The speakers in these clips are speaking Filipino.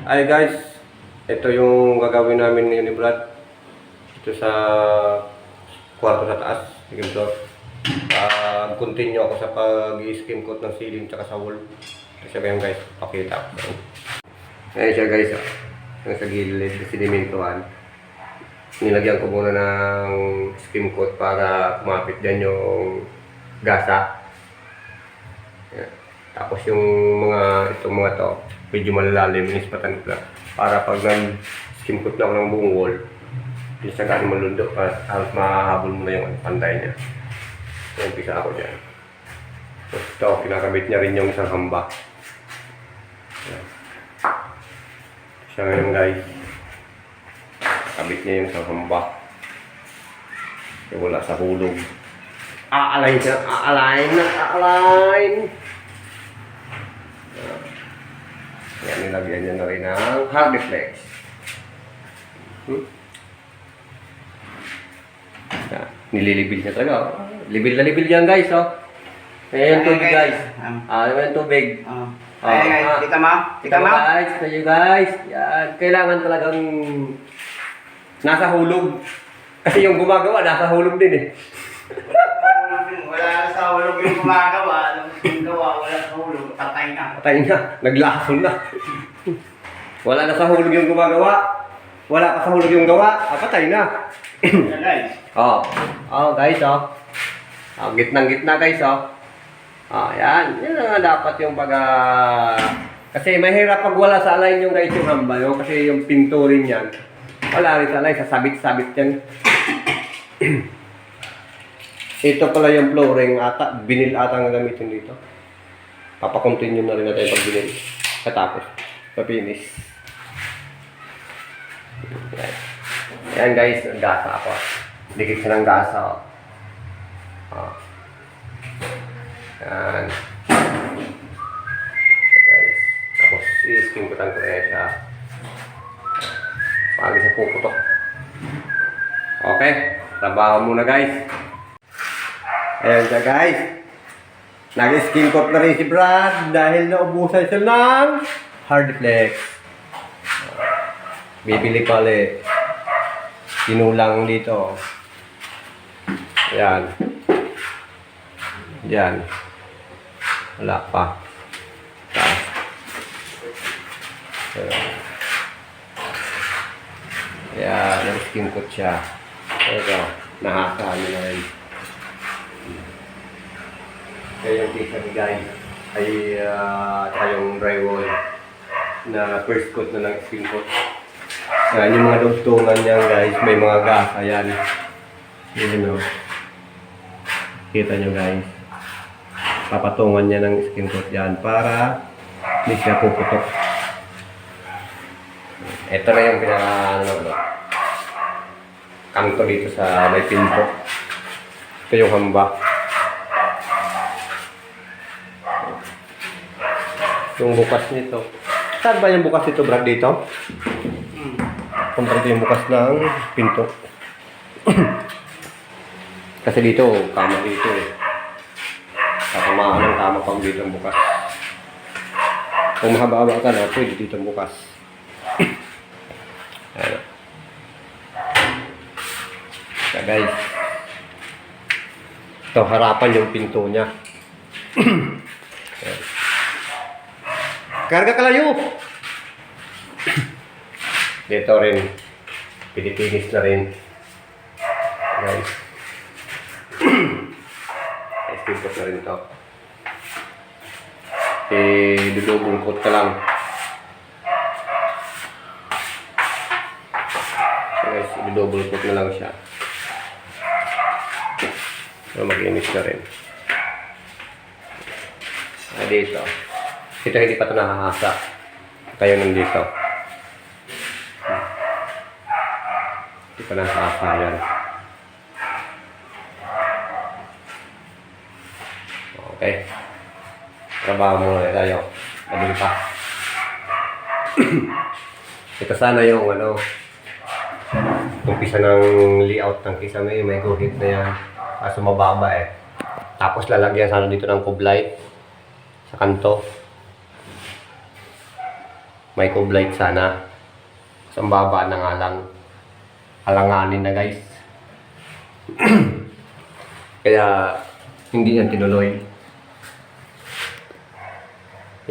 Ay guys, ito yung gagawin namin ngayon ni Brad. Ito sa kwarto sa taas, second floor. Continue ako sa pag-i-skim coat ng ceiling tsaka sa wall. Kasi ba guys, pakita ko. Ayan siya guys, yung sa gilid, sinimentohan. Nilagyan ko muna ng skim coat para kumapit dyan yung gasa. Ayan. Tapos yung itong mga to, medyo malalalim, inispatan ko lang. Para pag nag-skim coat na ako ng buong wall, hindi sa gano'ng malundok at mahabol mo na yung panday niya. So, umpisa ako dyan. So, ito, kinakabit niya rin yung isang hamba. Ayan. Siya ngayon guys. Kabit niya yung isang hamba. So, wala sa hulog. Align siya, align. Yan, nilagyan niya na rin ng Hardiflex. Nililibil niya talaga. Libil na libil yan guys, oh. Ayan yung tubig guys. Ayan yung tubig. Ayan guys, kita mo? Kita mo? Guys, kayo guys. Yan, kailangan talagang nasa hulog. Kasi yung gumagawa, nasa hulog din eh. Wala na sa hulog yung gumagawa. Alam mo yung gawa, wala sa hulog. Patay na. Patay na, naglason na. Wala na sa hulog yung gumagawa. Wala pa sa hulog yung gawa, patay na. Ayan guys. Guys, gitnang-gitna guys, yan. Yan na dapat yung kasi mahirap pag wala sa align yung guys yung hamba, no? Kasi yung pinto rin yan. Wala rin sa align, sasabit-sabit yan. Ito pala yung flooring ata, binil ata ang gamitin dito. Papakontinue na rin natin pag binil. Katapos, papinis. Yan guys, gasa ako. Dikit siya ng gasa. Yan. Guys, tapos i-skimputan ko na siya. Pagi sa puputok. Okay, trabaho muna guys. Ayan siya guys. Nag-skimpot na rin si Brad dahil naubusan siya ng Hardiflex. Bibili pala tinulang dito. Ayan. Diyan. Wala pa. Taas. Ayan. Nag-skimpot siya. Ito. Nahasa niya na rin. Kaya yung pizza ni guys ay tayong drywall na first coat na ng skin coat. Yan yung mga dugtungan niyan guys, may mga gas, ayan. Yun o. Kita nyo guys. Papatungan niya ng skin coat yan para hindi siya puputok. Ito na yung kanto dito sa may pinto. Ito yung hamba. Yung bukas nito. Saan ba yung bukas nito, Brad, dito? Kontra ito yung bukas ng pinto. Kasi dito, kama dito eh. Tatamaan ng kama pag dito ang bukas. Kung mahaba-haba ka na, pwede dito ang bukas. Ayan. So guys. Ito, harapan yung pinto niya. Ayan. Karga kalayo! Dito rin. Pinipinis na rin. Guys. Ispipot na rin ito. Dudubungkot ka lang. So guys, dudubungkot na lang siya. So mag-inis na rin. Dito. Ito hindi pa ito nakahasa. Tayo nandito. Hindi pa nakahasa yan. Okay. Trabaho muna tayo. Madali pa. Ito sana yung umpisa ng layout ng kisame. May guhit na yan. Kaso mababa eh. Tapos lalagyan sana dito ng kublay sa kanto. may light sana. Sa baba na nga lang. Alanganin na guys. Kaya hindi yan tinuloy.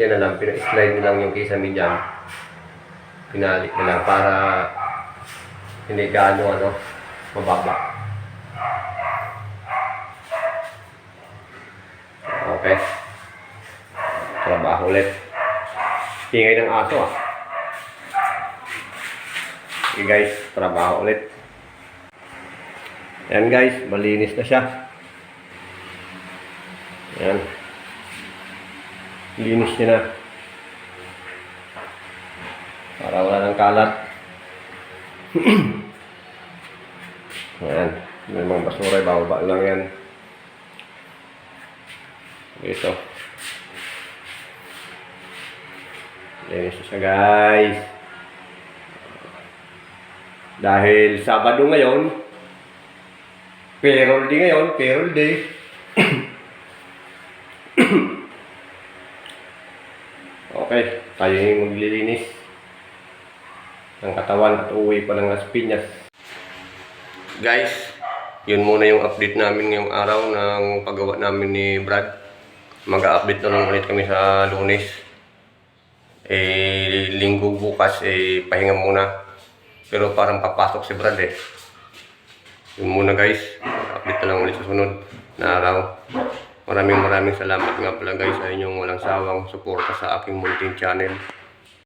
Yan na lang, pina-slide na lang yung kisame dyan. Pinalik na lang para hindi gaano mababa. Okay. Trabaho ulit. Ingay ng aso ah. Okay guys, trabaho ulit. Yan guys, malinis na siya. Yan. Linis niya na. Para wala ng kalat. Yan. May mga basura, bababa lang yan. Ito. Linis na siya guys. Dahil Sabado ngayon, payroll day ngayon, payroll day. Okay, tayo yung maglilinis ng katawan at uwi pa ng Las Piñas. Guys, yun muna yung update namin ngayong araw ng paggawa namin ni Brad. Mag-update na lang ulit kami sa Lunes. Linggo bukas, pahinga muna. Pero parang papasok si Brad eh. Yun muna guys. Update na lang ulit sa sunod na araw. Maraming salamat nga pala guys sa inyong walang sawang suporta sa aking munting channel.